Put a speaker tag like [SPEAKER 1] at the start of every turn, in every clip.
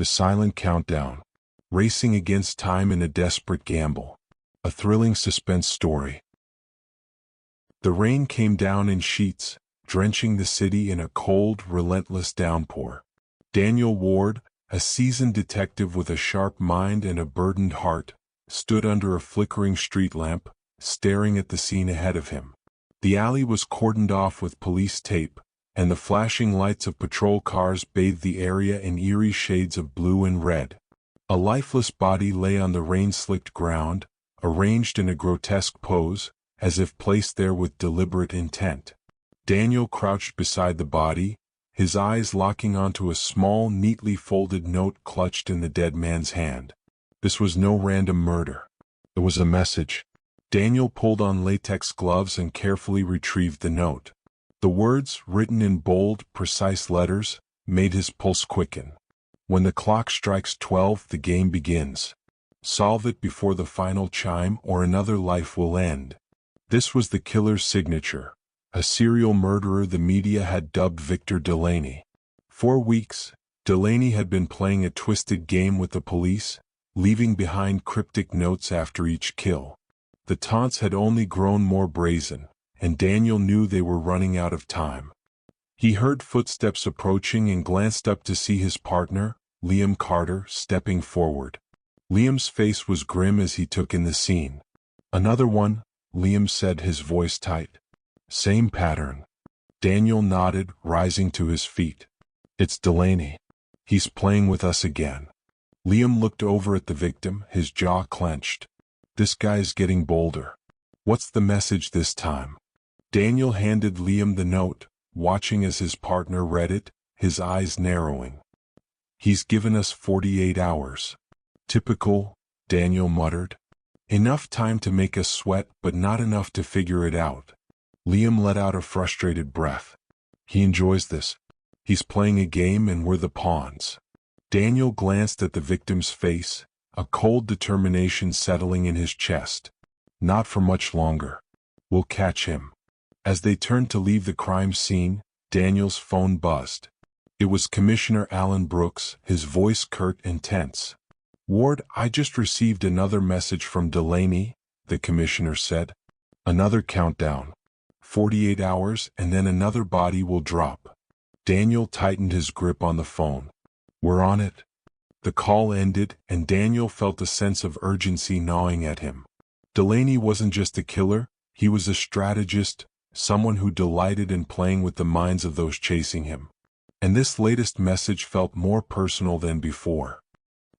[SPEAKER 1] The silent countdown. Racing against time in a desperate gamble. A thrilling suspense story. The rain came down in sheets, drenching the city in a cold, relentless downpour. Daniel Ward, a seasoned detective with a sharp mind and a burdened heart, stood under a flickering street lamp, staring at the scene ahead of him. The alley was cordoned off with police tape, and the flashing lights of patrol cars bathed the area in eerie shades of blue and red. A lifeless body lay on the rain-slicked ground, arranged in a grotesque pose, as if placed there with deliberate intent. Daniel crouched beside the body, his eyes locking onto a small, neatly folded note clutched in the dead man's hand. This was no random murder. It was a message. Daniel pulled on latex gloves and carefully retrieved the note. The words, written in bold, precise letters, made his pulse quicken. When the clock strikes 12, the game begins. Solve it before the final chime or another life will end. This was the killer's signature, a serial murderer the media had dubbed Victor Delaney. For weeks, Delaney had been playing a twisted game with the police, leaving behind cryptic notes after each kill. The taunts had only grown more brazen, and Daniel knew they were running out of time. He heard footsteps approaching and glanced up to see his partner, Liam Carter, stepping forward. Liam's face was grim as he took in the scene. "Another one," Liam said, his voice tight. "Same pattern." Daniel nodded, rising to his feet. "It's Delaney. He's playing with us again." Liam looked over at the victim, his jaw clenched. "This guy's getting bolder. What's the message this time?" Daniel handed Liam the note, watching as his partner read it, his eyes narrowing. "He's given us 48 hours. Typical," Daniel muttered. "Enough time to make us sweat, but not enough to figure it out." Liam let out a frustrated breath. "He enjoys this. He's playing a game and we're the pawns." Daniel glanced at the victim's face, a cold determination settling in his chest. "Not for much longer. We'll catch him." As they turned to leave the crime scene, Daniel's phone buzzed. It was Commissioner Alan Brooks, his voice curt and tense. "Ward, I just received another message from Delaney," the commissioner said. "Another countdown. 48 hours and then another body will drop." Daniel tightened his grip on the phone. "We're on it." The call ended, and Daniel felt a sense of urgency gnawing at him. Delaney wasn't just a killer, he was a strategist, someone who delighted in playing with the minds of those chasing him. And this latest message felt more personal than before.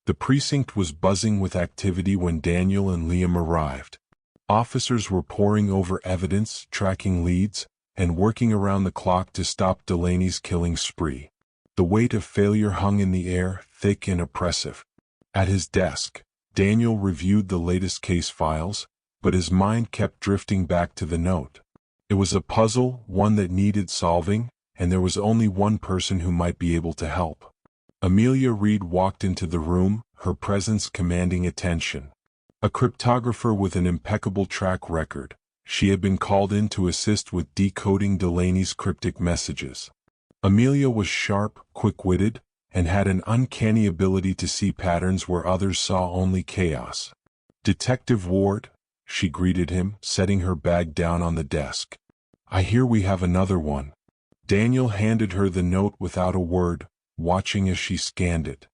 [SPEAKER 1] The precinct was buzzing with activity when Daniel and Liam arrived. Officers were poring over evidence, tracking leads, and working around the clock to stop Delaney's killing spree. The weight of failure hung in the air, thick and oppressive. At his desk, Daniel reviewed the latest case files, but his mind kept drifting back to the note. It was a puzzle, one that needed solving, and there was only one person who might be able to help. Amelia Reed walked into the room, her presence commanding attention. A cryptographer with an impeccable track record, she had been called in to assist with decoding Delaney's cryptic messages. Amelia was sharp, quick-witted, and had an uncanny ability to see patterns where others saw only chaos. "Detective Ward," she greeted him, setting her bag down on the desk. "I hear we have another one." Daniel handed her the note without a word, watching as she scanned it.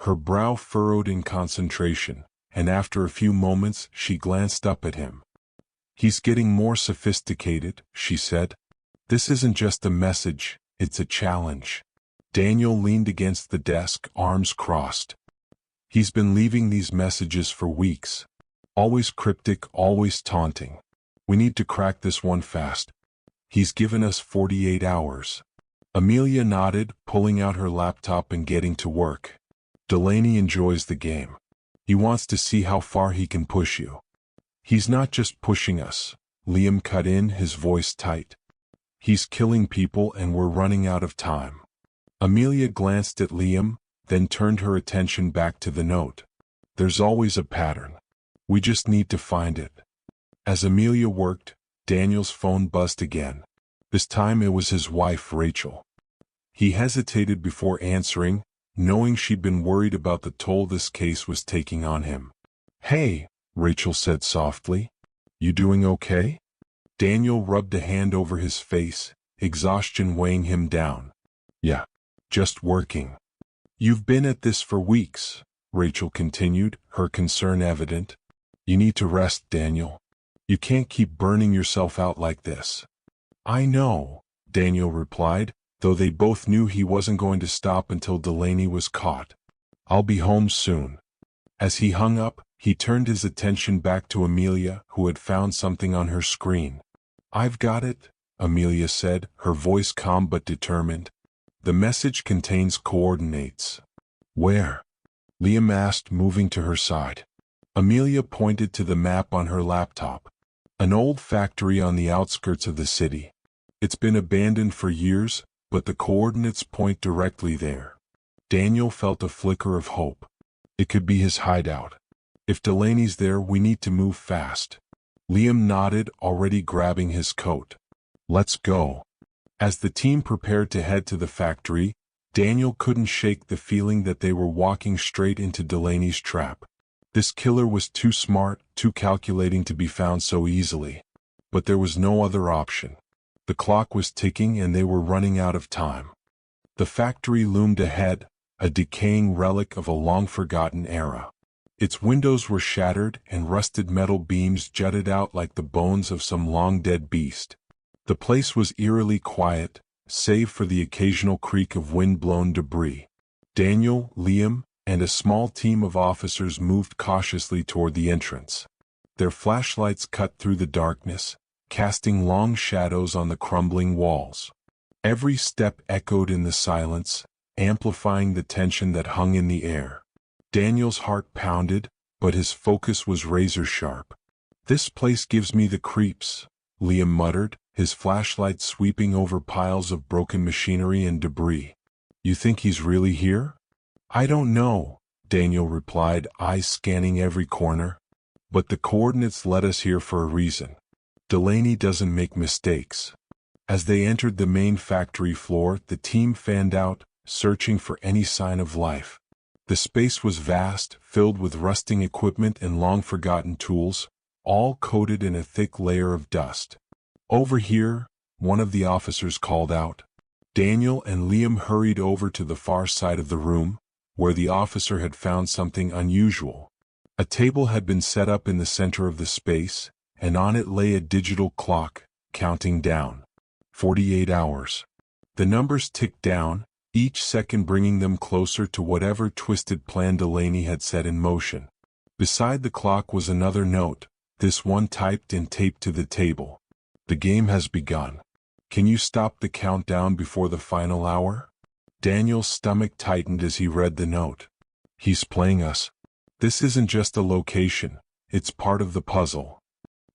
[SPEAKER 1] Her brow furrowed in concentration, and after a few moments she glanced up at him. "He's getting more sophisticated," she said. "This isn't just a message, it's a challenge." Daniel leaned against the desk, arms crossed. "He's been leaving these messages for weeks. Always cryptic, always taunting. We need to crack this one fast. He's given us 48 hours. Amelia nodded, pulling out her laptop and getting to work. "Delaney enjoys the game. He wants to see how far he can push you." "He's not just pushing us," Liam cut in, his voice tight. "He's killing people and we're running out of time." Amelia glanced at Liam, then turned her attention back to the note. "There's always a pattern. We just need to find it." As Amelia worked, Daniel's phone buzzed again. This time it was his wife, Rachel. He hesitated before answering, knowing she'd been worried about the toll this case was taking on him. "Hey," Rachel said softly. "You doing okay?" Daniel rubbed a hand over his face, exhaustion weighing him down. "Yeah, just working." "You've been at this for weeks," Rachel continued, her concern evident. "You need to rest, Daniel. You can't keep burning yourself out like this." "I know," Daniel replied, though they both knew he wasn't going to stop until Delaney was caught. "I'll be home soon." As he hung up, he turned his attention back to Amelia, who had found something on her screen. "I've got it," Amelia said, her voice calm but determined. "The message contains coordinates." "Where?" Liam asked, moving to her side. Amelia pointed to the map on her laptop. "An old factory on the outskirts of the city. It's been abandoned for years, but the coordinates point directly there." Daniel felt a flicker of hope. It could be his hideout. "If Delaney's there, we need to move fast." Liam nodded, already grabbing his coat. "Let's go." As the team prepared to head to the factory, Daniel couldn't shake the feeling that they were walking straight into Delaney's trap. This killer was too smart, too calculating to be found so easily. But there was no other option. The clock was ticking and they were running out of time. The factory loomed ahead, a decaying relic of a long-forgotten era. Its windows were shattered and rusted metal beams jutted out like the bones of some long-dead beast. The place was eerily quiet, save for the occasional creak of wind-blown debris. Daniel, Liam, and a small team of officers moved cautiously toward the entrance. Their flashlights cut through the darkness, casting long shadows on the crumbling walls. Every step echoed in the silence, amplifying the tension that hung in the air. Daniel's heart pounded, but his focus was razor-sharp. "This place gives me the creeps," Liam muttered, his flashlight sweeping over piles of broken machinery and debris. "You think he's really here?" "I don't know," Daniel replied, eyes scanning every corner. "But the coordinates led us here for a reason. Delaney doesn't make mistakes." As they entered the main factory floor, the team fanned out, searching for any sign of life. The space was vast, filled with rusting equipment and long-forgotten tools, all coated in a thick layer of dust. "Over here," one of the officers called out. Daniel and Liam hurried over to the far side of the room, where the officer had found something unusual. A table had been set up in the center of the space, and on it lay a digital clock, counting down. 48 hours. The numbers ticked down, each second bringing them closer to whatever twisted plan Delaney had set in motion. Beside the clock was another note, this one typed and taped to the table. "The game has begun. Can you stop the countdown before the final hour?" Daniel's stomach tightened as he read the note. "He's playing us. This isn't just a location, it's part of the puzzle."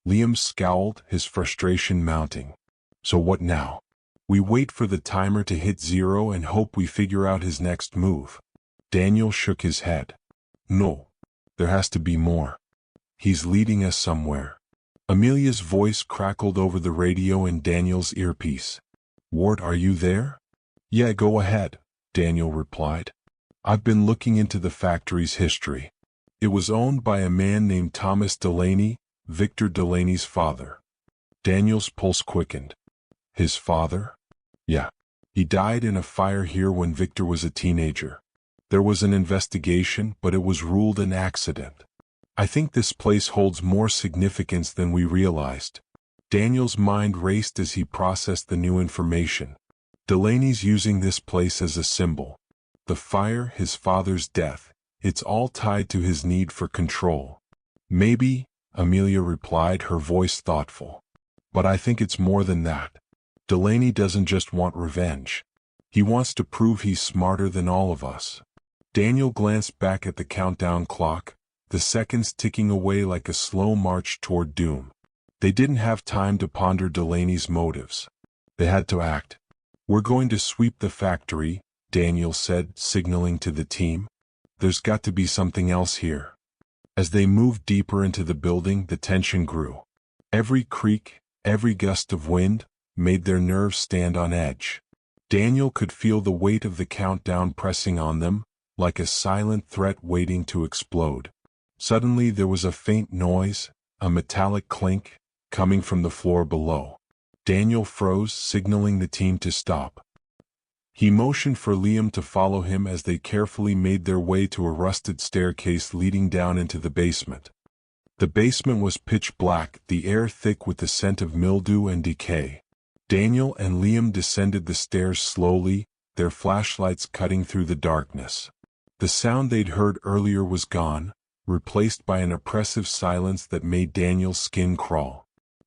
[SPEAKER 1] Liam scowled, his frustration mounting. "So what now? We wait for the timer to hit 0 and hope we figure out his next move?" Daniel shook his head. "No. There has to be more. He's leading us somewhere." Amelia's voice crackled over the radio in Daniel's earpiece. "Ward, are you there?" "Yeah, go ahead," Daniel replied. "I've been looking into the factory's history. It was owned by a man named Thomas Delaney, Victor Delaney's father." Daniel's pulse quickened. "His father?" "Yeah. He died in a fire here when Victor was a teenager. There was an investigation, but it was ruled an accident. I think this place holds more significance than we realized." Daniel's mind raced as he processed the new information. Delaney's using this place as a symbol. The fire, his father's death, it's all tied to his need for control. "Maybe," Amelia replied, her voice thoughtful. "But I think it's more than that. Delaney doesn't just want revenge. He wants to prove he's smarter than all of us." Daniel glanced back at the countdown clock, the seconds ticking away like a slow march toward doom. They didn't have time to ponder Delaney's motives. They had to act. "We're going to sweep the factory," Daniel said, signaling to the team. "There's got to be something else here." As they moved deeper into the building, the tension grew. Every creak, every gust of wind, made their nerves stand on edge. Daniel could feel the weight of the countdown pressing on them, like a silent threat waiting to explode. Suddenly there was a faint noise, a metallic clink, coming from the floor below. Daniel froze, signaling the team to stop. He motioned for Liam to follow him as they carefully made their way to a rusted staircase leading down into the basement. The basement was pitch black, the air thick with the scent of mildew and decay. Daniel and Liam descended the stairs slowly, their flashlights cutting through the darkness. The sound they'd heard earlier was gone, replaced by an oppressive silence that made Daniel's skin crawl.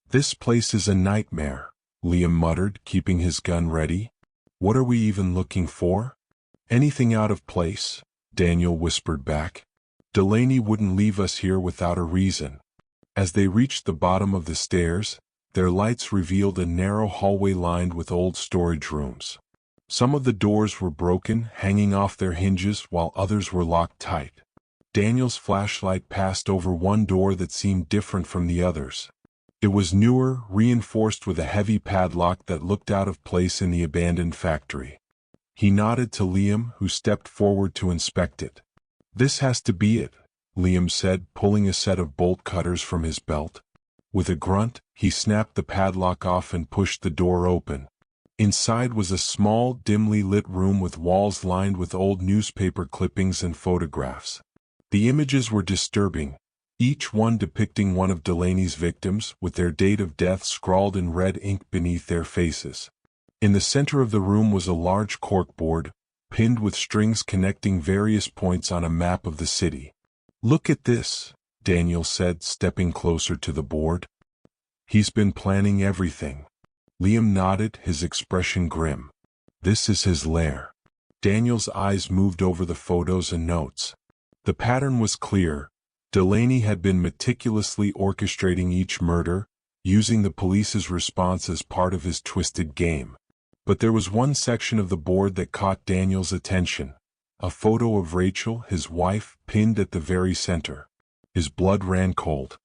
[SPEAKER 1] "This place is a nightmare," Liam muttered, keeping his gun ready. "What are we even looking for?" "Anything out of place," Daniel whispered back. "Delaney wouldn't leave us here without a reason." As they reached the bottom of the stairs, their lights revealed a narrow hallway lined with old storage rooms. Some of the doors were broken, hanging off their hinges, while others were locked tight. Daniel's flashlight passed over one door that seemed different from the others. It was newer, reinforced with a heavy padlock that looked out of place in the abandoned factory. He nodded to Liam, who stepped forward to inspect it. "This has to be it," Liam said, pulling a set of bolt cutters from his belt. With a grunt, he snapped the padlock off and pushed the door open. Inside was a small, dimly lit room with walls lined with old newspaper clippings and photographs. The images were disturbing, each one depicting one of Delaney's victims, with their date of death scrawled in red ink beneath their faces. In the center of the room was a large corkboard, pinned with strings connecting various points on a map of the city. "Look at this," Daniel said, stepping closer to the board. "He's been planning everything." Liam nodded, his expression grim. "This is his lair." Daniel's eyes moved over the photos and notes. The pattern was clear. Delaney had been meticulously orchestrating each murder, using the police's response as part of his twisted game. But there was one section of the board that caught Daniel's attention. A photo of Rachel, his wife, pinned at the very center. His blood ran cold.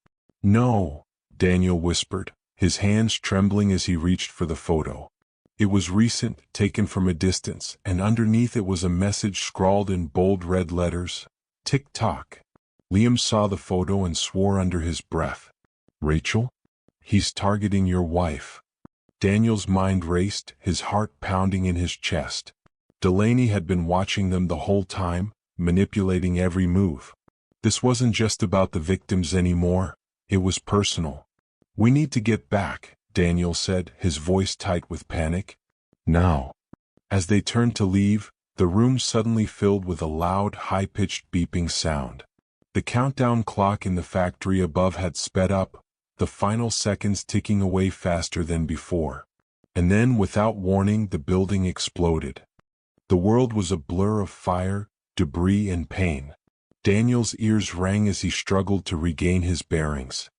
[SPEAKER 1] "No," Daniel whispered, his hands trembling as he reached for the photo. It was recent, taken from a distance, and underneath it was a message scrawled in bold red letters. "Tick-tock." Liam saw the photo and swore under his breath. "Rachel? He's targeting your wife." Daniel's mind raced, his heart pounding in his chest. Delaney had been watching them the whole time, manipulating every move. This wasn't just about the victims anymore, it was personal. "We need to get back," Daniel said, his voice tight with panic. "Now." As they turned to leave, the room suddenly filled with a loud, high-pitched beeping sound. The countdown clock in the factory above had sped up, the final seconds ticking away faster than before. And then, without warning, the building exploded. The world was a blur of fire, debris, and pain. Daniel's ears rang as he struggled to regain his bearings.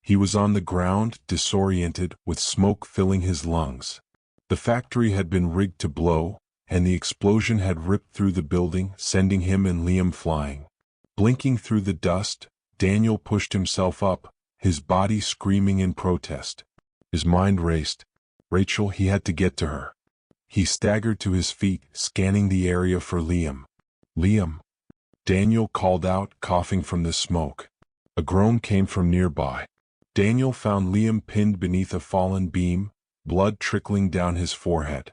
[SPEAKER 1] He was on the ground, disoriented, with smoke filling his lungs. The factory had been rigged to blow, and the explosion had ripped through the building, sending him and Liam flying. Blinking through the dust, Daniel pushed himself up, his body screaming in protest. His mind raced. Rachel, he had to get to her. He staggered to his feet, scanning the area for Liam. "Liam!" Daniel called out, coughing from the smoke. A groan came from nearby. Daniel found Liam pinned beneath a fallen beam, blood trickling down his forehead.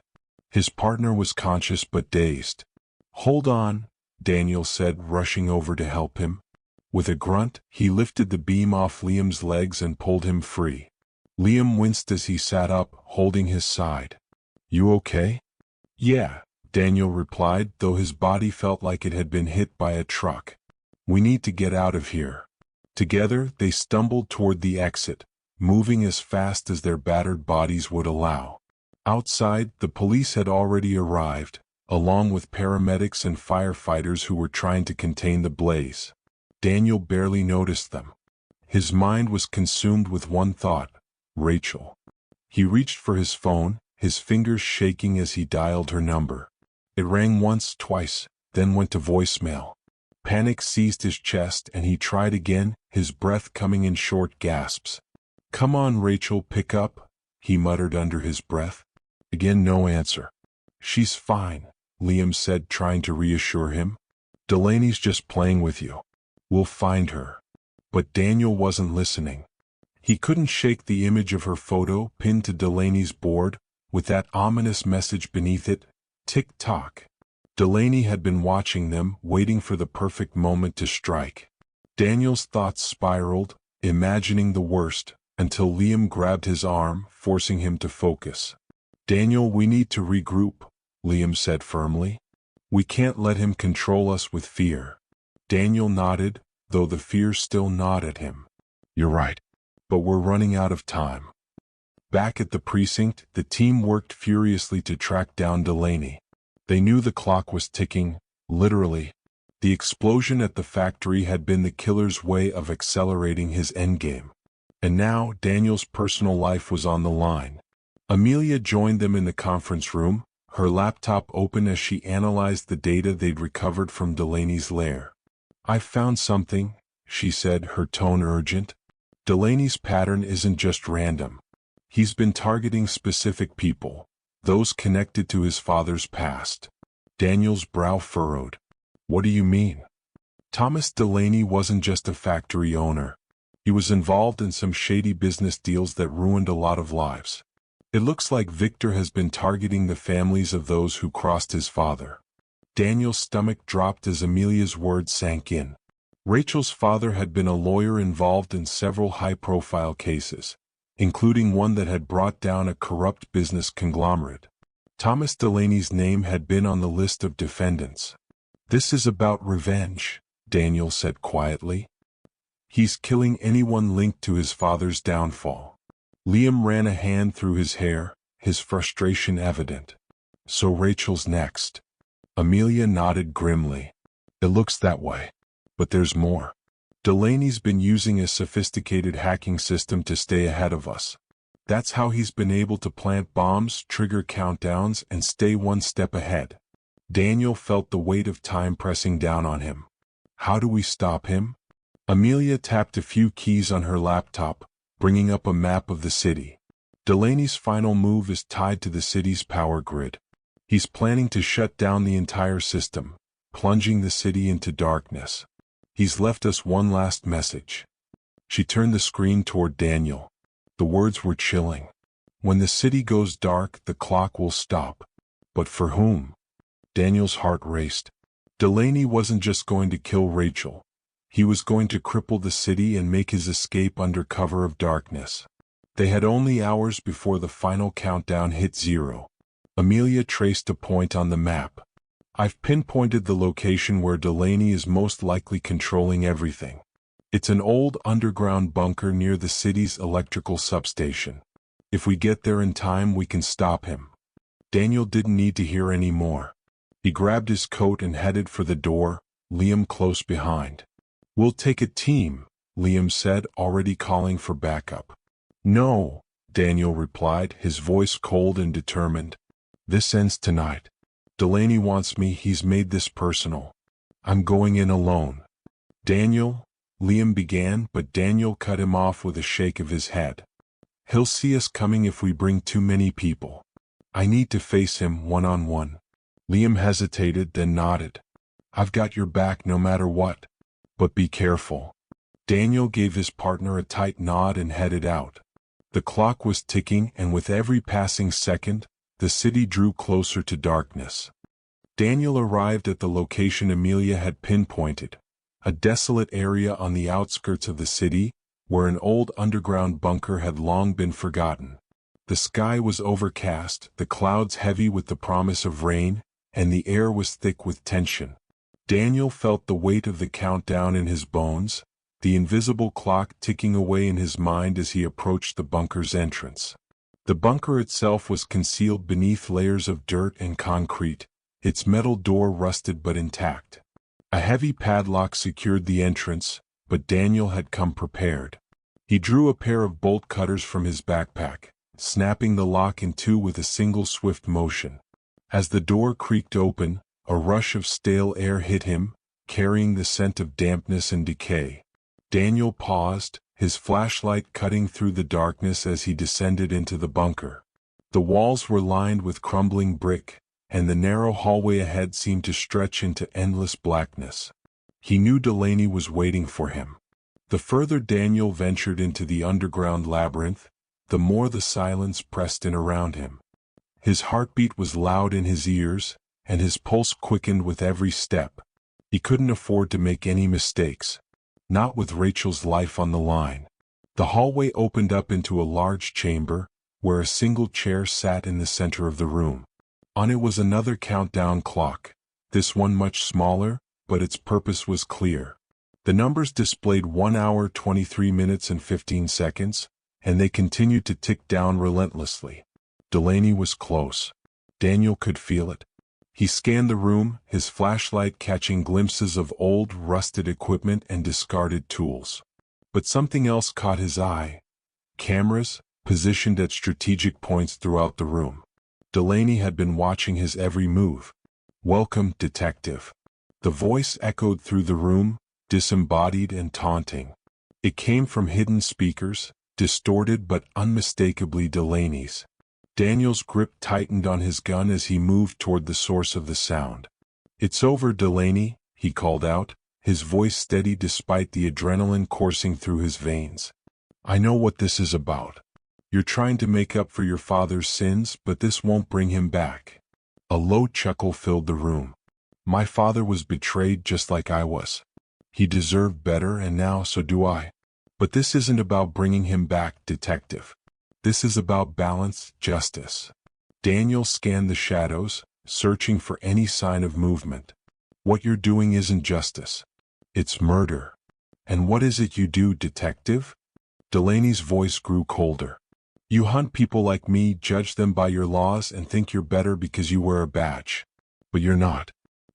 [SPEAKER 1] His partner was conscious but dazed. "Hold on," Daniel said, rushing over to help him. With a grunt, he lifted the beam off Liam's legs and pulled him free. Liam winced as he sat up, holding his side. "You okay?" "Yeah," Daniel replied, though his body felt like it had been hit by a truck. "We need to get out of here." Together, they stumbled toward the exit, moving as fast as their battered bodies would allow. Outside, the police had already arrived, along with paramedics and firefighters who were trying to contain the blaze. Daniel barely noticed them. His mind was consumed with one thought: Rachel. He reached for his phone, his fingers shaking as he dialed her number. It rang once, twice, then went to voicemail. Panic seized his chest and he tried again, his breath coming in short gasps. "Come on, Rachel, pick up," he muttered under his breath. Again no answer. "She's fine," Liam said, trying to reassure him. Delaney's just playing with you. We'll find her. But Daniel wasn't listening. He couldn't shake the image of her photo pinned to Delaney's board, with that ominous message beneath it, tick-tock. Delaney had been watching them, waiting for the perfect moment to strike. Daniel's thoughts spiraled, imagining the worst, until Liam grabbed his arm, forcing him to focus. "Daniel, we need to regroup," Liam said firmly. "We can't let him control us with fear." Daniel nodded, though the fear still gnawed at him. "You're right. But we're running out of time." Back at the precinct, the team worked furiously to track down Delaney. They knew the clock was ticking, literally. The explosion at the factory had been the killer's way of accelerating his endgame. And now Daniel's personal life was on the line. Amelia joined them in the conference room, her laptop open as she analyzed the data they'd recovered from Delaney's lair. "I've found something," she said, her tone urgent. "Delaney's pattern isn't just random. He's been targeting specific people, those connected to his father's past." Daniel's brow furrowed. "What do you mean?" Thomas Delaney wasn't just a factory owner. He was involved in some shady business deals that ruined a lot of lives. It looks like Victor has been targeting the families of those who crossed his father. Daniel's stomach dropped as Amelia's words sank in. Rachel's father had been a lawyer involved in several high-profile cases, including one that had brought down a corrupt business conglomerate. Thomas Delaney's name had been on the list of defendants. "This is about revenge," Daniel said quietly. "He's killing anyone linked to his father's downfall." Liam ran a hand through his hair, his frustration evident. "So Rachel's next." Amelia nodded grimly. "It looks that way. But there's more. Delaney's been using a sophisticated hacking system to stay ahead of us. That's how he's been able to plant bombs, trigger countdowns, and stay one step ahead." Daniel felt the weight of time pressing down on him. "How do we stop him?" Amelia tapped a few keys on her laptop, bringing up a map of the city. "Delaney's final move is tied to the city's power grid. He's planning to shut down the entire system, plunging the city into darkness. He's left us one last message." She turned the screen toward Daniel. The words were chilling. "When the city goes dark, the clock will stop." But for whom? Daniel's heart raced. Delaney wasn't just going to kill Rachel. He was going to cripple the city and make his escape under cover of darkness. They had only hours before the final countdown hit zero. Amelia traced a point on the map. "I've pinpointed the location where Delaney is most likely controlling everything. It's an old underground bunker near the city's electrical substation. If we get there in time, we can stop him." Daniel didn't need to hear any more. He grabbed his coat and headed for the door, Liam close behind. "We'll take a team," Liam said, already calling for backup. "No," Daniel replied, his voice cold and determined. "This ends tonight. Delaney wants me. He's made this personal. I'm going in alone." "Daniel," Liam began, but Daniel cut him off with a shake of his head. "He'll see us coming if we bring too many people. I need to face him one-on-one." Liam hesitated, then nodded. "I've got your back no matter what. But be careful." Daniel gave his partner a tight nod and headed out. The clock was ticking, and with every passing second, the city drew closer to darkness. Daniel arrived at the location Amelia had pinpointed, a desolate area on the outskirts of the city, where an old underground bunker had long been forgotten. The sky was overcast, the clouds heavy with the promise of rain, and the air was thick with tension. Daniel felt the weight of the countdown in his bones, the invisible clock ticking away in his mind as he approached the bunker's entrance. The bunker itself was concealed beneath layers of dirt and concrete, its metal door rusted but intact. A heavy padlock secured the entrance, but Daniel had come prepared. He drew a pair of bolt cutters from his backpack, snapping the lock in two with a single swift motion. As the door creaked open, a rush of stale air hit him, carrying the scent of dampness and decay. Daniel paused, his flashlight cutting through the darkness as he descended into the bunker. The walls were lined with crumbling brick, and the narrow hallway ahead seemed to stretch into endless blackness. He knew Delaney was waiting for him. The further Daniel ventured into the underground labyrinth, the more the silence pressed in around him. His heartbeat was loud in his ears, and his pulse quickened with every step. He couldn't afford to make any mistakes, not with Rachel's life on the line. The hallway opened up into a large chamber, where a single chair sat in the center of the room. On it was another countdown clock, this one much smaller, but its purpose was clear. The numbers displayed 1 hour 23 minutes and 15 seconds, and they continued to tick down relentlessly. Delaney was close. Daniel could feel it. He scanned the room, his flashlight catching glimpses of old, rusted equipment and discarded tools. But something else caught his eye. Cameras, positioned at strategic points throughout the room. Delaney had been watching his every move. "Welcome, detective." The voice echoed through the room, disembodied and taunting. It came from hidden speakers, distorted but unmistakably Delaney's. Daniel's grip tightened on his gun as he moved toward the source of the sound. "It's over, Delaney," he called out, his voice steady despite the adrenaline coursing through his veins. "I know what this is about. You're trying to make up for your father's sins, but this won't bring him back." A low chuckle filled the room. "My father was betrayed just like I was. He deserved better, and now so do I. But this isn't about bringing him back, detective. This is about balance, justice." Daniel scanned the shadows, searching for any sign of movement. "What you're doing isn't justice. It's murder." "And what is it you do, detective?" Delaney's voice grew colder. "You hunt people like me, judge them by your laws, and think you're better because you wear a badge. But you're not.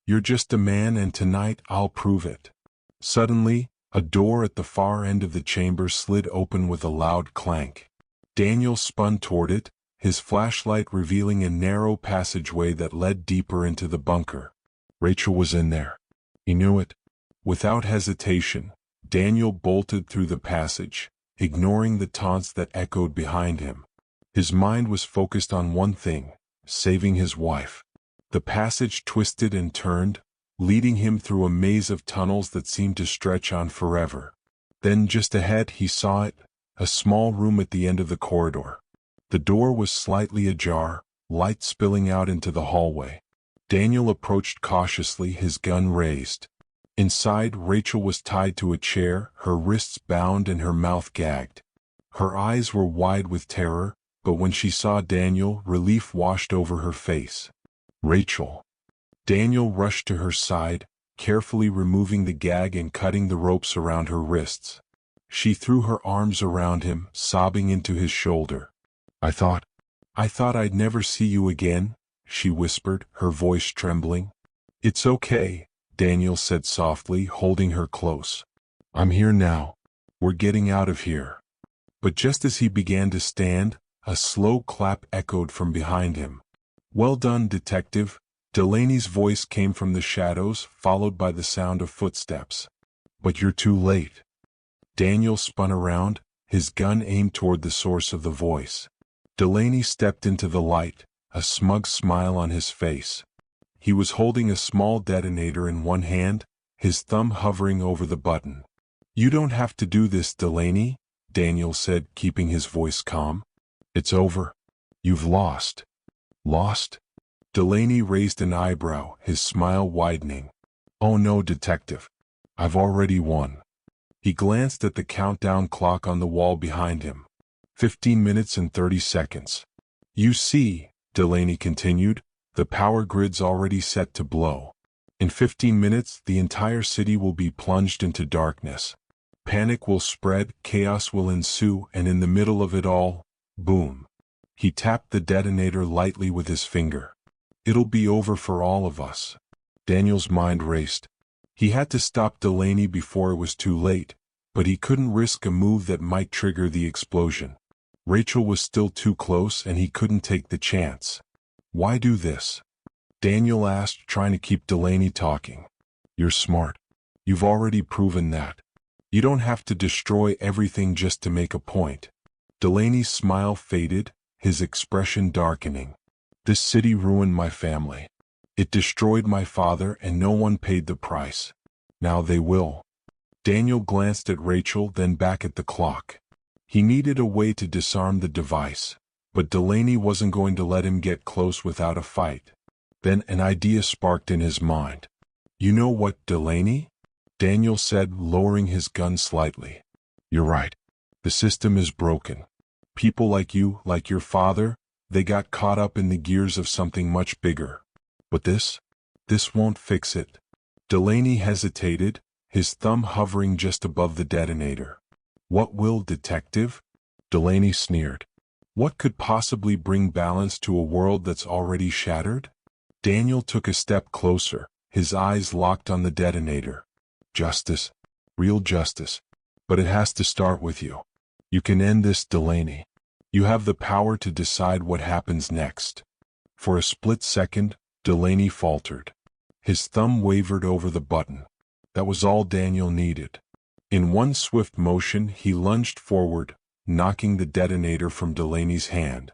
[SPEAKER 1] You're just a man, and tonight I'll prove it." Suddenly, a door at the far end of the chamber slid open with a loud clank. Daniel spun toward it, his flashlight revealing a narrow passageway that led deeper into the bunker. Rachel was in there. He knew it. Without hesitation, Daniel bolted through the passage, ignoring the taunts that echoed behind him. His mind was focused on one thing: saving his wife. The passage twisted and turned, leading him through a maze of tunnels that seemed to stretch on forever. Then just ahead he saw it, a small room at the end of the corridor. The door was slightly ajar, light spilling out into the hallway. Daniel approached cautiously, his gun raised. Inside, Rachel was tied to a chair, her wrists bound and her mouth gagged. Her eyes were wide with terror, but when she saw Daniel, relief washed over her face. "Rachel." Daniel rushed to her side, carefully removing the gag and cutting the ropes around her wrists. She threw her arms around him, sobbing into his shoulder. I thought I'd never see you again," she whispered, her voice trembling. "It's okay," Daniel said softly, holding her close. "I'm here now. We're getting out of here." But just as he began to stand, a slow clap echoed from behind him. "Well done, detective." Delaney's voice came from the shadows, followed by the sound of footsteps. "But you're too late." Daniel spun around, his gun aimed toward the source of the voice. Delaney stepped into the light, a smug smile on his face. He was holding a small detonator in one hand, his thumb hovering over the button. "You don't have to do this, Delaney," Daniel said, keeping his voice calm. "It's over. You've lost." "Lost?" Delaney raised an eyebrow, his smile widening. "Oh no, detective. I've already won." He glanced at the countdown clock on the wall behind him. 15 minutes and 30 seconds. "You see," Delaney continued, "the power grid's already set to blow. In 15 minutes, the entire city will be plunged into darkness. Panic will spread, chaos will ensue, and in the middle of it all, boom." He tapped the detonator lightly with his finger. "It'll be over for all of us." Daniel's mind raced. He had to stop Delaney before it was too late, but he couldn't risk a move that might trigger the explosion. Rachel was still too close, and he couldn't take the chance. "Why do this?" Daniel asked, trying to keep Delaney talking. "You're smart. You've already proven that. You don't have to destroy everything just to make a point." Delaney's smile faded, his expression darkening. This city ruined my family. It destroyed my father and no one paid the price. Now they will. Daniel glanced at Rachel, then back at the clock. He needed a way to disarm the device, but Delaney wasn't going to let him get close without a fight. Then an idea sparked in his mind. You know what, Delaney? Daniel said, lowering his gun slightly. You're right. The system is broken. People like you, like your father, they got caught up in the gears of something much bigger. But this won't fix it. Delaney hesitated, his thumb hovering just above the detonator. What will, detective? Delaney sneered. What could possibly bring balance to a world that's already shattered? Daniel took a step closer, his eyes locked on the detonator. Justice. Real justice. But it has to start with you. You can end this, Delaney. You have the power to decide what happens next. For a split second, Delaney faltered. His thumb wavered over the button. That was all Daniel needed. In one swift motion, he lunged forward, knocking the detonator from Delaney's hand.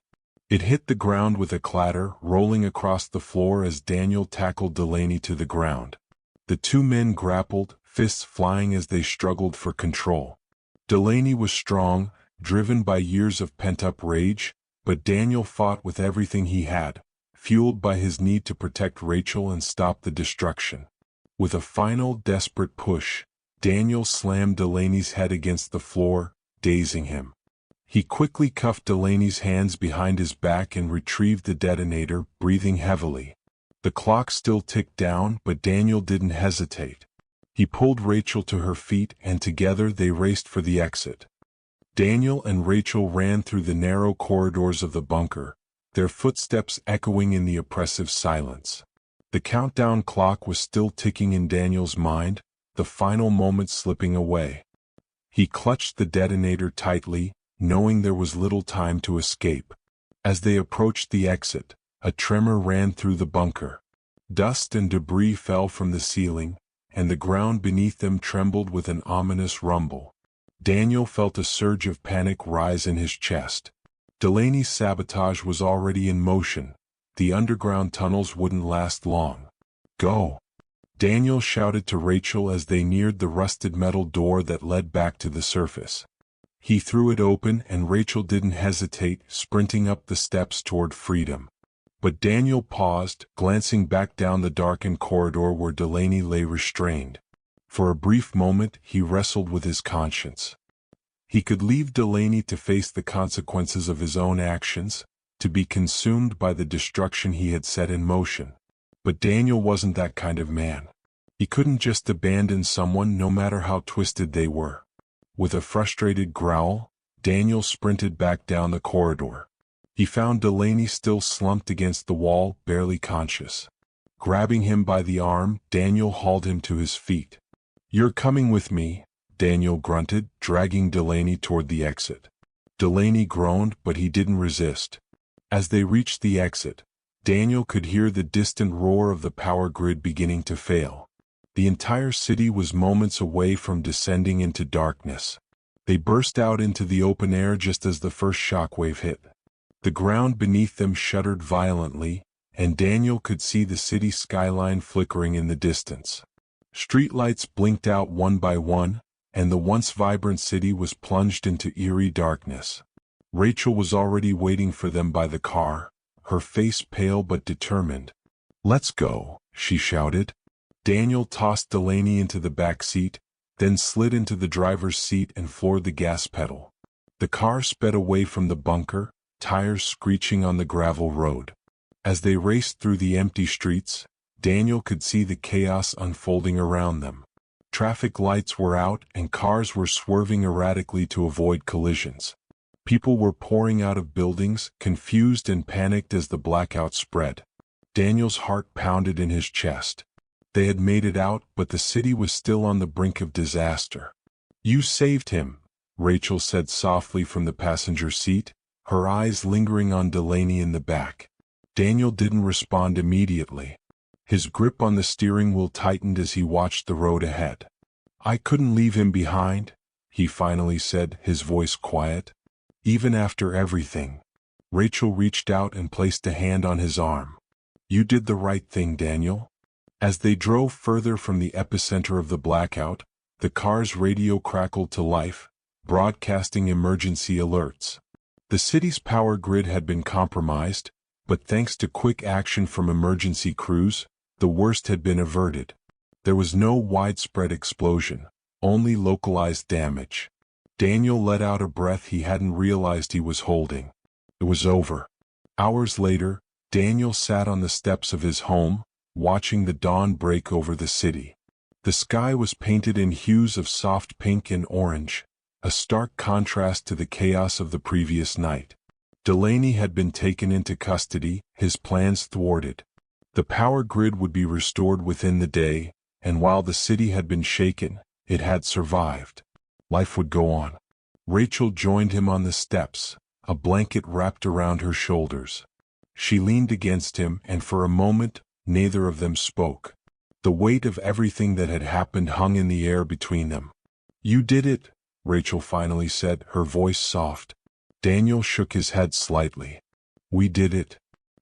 [SPEAKER 1] It hit the ground with a clatter, rolling across the floor as Daniel tackled Delaney to the ground. The two men grappled, fists flying as they struggled for control. Delaney was strong, driven by years of pent-up rage, but Daniel fought with everything he had, fueled by his need to protect Rachel and stop the destruction. With a final desperate push, Daniel slammed Delaney's head against the floor, dazing him. He quickly cuffed Delaney's hands behind his back and retrieved the detonator, breathing heavily. The clock still ticked down, but Daniel didn't hesitate. He pulled Rachel to her feet and together they raced for the exit. Daniel and Rachel ran through the narrow corridors of the bunker, their footsteps echoing in the oppressive silence. The countdown clock was still ticking in Daniel's mind, the final moments slipping away. He clutched the detonator tightly, knowing there was little time to escape. As they approached the exit, a tremor ran through the bunker. Dust and debris fell from the ceiling, and the ground beneath them trembled with an ominous rumble. Daniel felt a surge of panic rise in his chest. Delaney's sabotage was already in motion. The underground tunnels wouldn't last long. Go! Daniel shouted to Rachel as they neared the rusted metal door that led back to the surface. He threw it open and Rachel didn't hesitate, sprinting up the steps toward freedom. But Daniel paused, glancing back down the darkened corridor where Delaney lay restrained. For a brief moment, he wrestled with his conscience. He could leave Delaney to face the consequences of his own actions, to be consumed by the destruction he had set in motion. But Daniel wasn't that kind of man. He couldn't just abandon someone no matter how twisted they were. With a frustrated growl, Daniel sprinted back down the corridor. He found Delaney still slumped against the wall, barely conscious. Grabbing him by the arm, Daniel hauled him to his feet. "You're coming with me," Daniel grunted, dragging Delaney toward the exit. Delaney groaned, but he didn't resist. As they reached the exit, Daniel could hear the distant roar of the power grid beginning to fail. The entire city was moments away from descending into darkness. They burst out into the open air just as the first shockwave hit. The ground beneath them shuddered violently, and Daniel could see the city skyline flickering in the distance. Streetlights blinked out one by one, and the once vibrant city was plunged into eerie darkness. Rachel was already waiting for them by the car, her face pale but determined. "Let's go," she shouted. Daniel tossed Delaney into the back seat, then slid into the driver's seat and floored the gas pedal. The car sped away from the bunker, tires screeching on the gravel road. As they raced through the empty streets, Daniel could see the chaos unfolding around them. Traffic lights were out and cars were swerving erratically to avoid collisions. People were pouring out of buildings, confused and panicked as the blackout spread. Daniel's heart pounded in his chest. They had made it out, but the city was still on the brink of disaster. "You saved him," Rachel said softly from the passenger seat, her eyes lingering on Delaney in the back. Daniel didn't respond immediately. His grip on the steering wheel tightened as he watched the road ahead. "I couldn't leave him behind," he finally said, his voice quiet. "Even after everything." Rachel reached out and placed a hand on his arm. "You did the right thing, Daniel." As they drove further from the epicenter of the blackout, the car's radio crackled to life, broadcasting emergency alerts. The city's power grid had been compromised, but thanks to quick action from emergency crews, the worst had been averted. There was no widespread explosion, only localized damage. Daniel let out a breath he hadn't realized he was holding. It was over. Hours later, Daniel sat on the steps of his home, watching the dawn break over the city. The sky was painted in hues of soft pink and orange, a stark contrast to the chaos of the previous night. Delaney had been taken into custody, his plans thwarted. The power grid would be restored within the day, and while the city had been shaken, it had survived. Life would go on. Rachel joined him on the steps, a blanket wrapped around her shoulders. She leaned against him, and for a moment, neither of them spoke. The weight of everything that had happened hung in the air between them. "You did it," Rachel finally said, her voice soft. Daniel shook his head slightly. "We did it."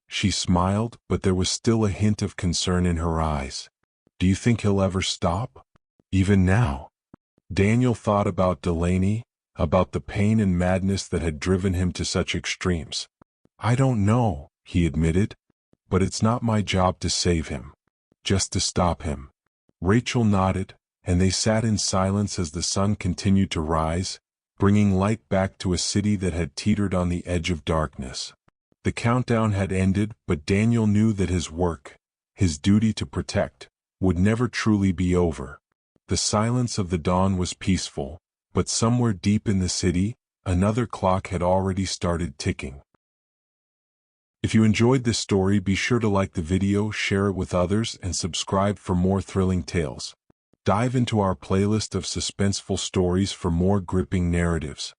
[SPEAKER 1] She smiled, but there was still a hint of concern in her eyes. "Do you think he'll ever stop? Even now?" Daniel thought about Delaney, about the pain and madness that had driven him to such extremes. "I don't know," he admitted, "but it's not my job to save him. Just to stop him." Rachel nodded, and they sat in silence as the sun continued to rise, bringing light back to a city that had teetered on the edge of darkness. The countdown had ended, but Daniel knew that his work, his duty to protect, would never truly be over. The silence of the dawn was peaceful, but somewhere deep in the city, another clock had already started ticking. If you enjoyed this story, be sure to like the video, share it with others, and subscribe for more thrilling tales. Dive into our playlist of suspenseful stories for more gripping narratives.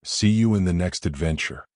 [SPEAKER 1] See you in the next adventure.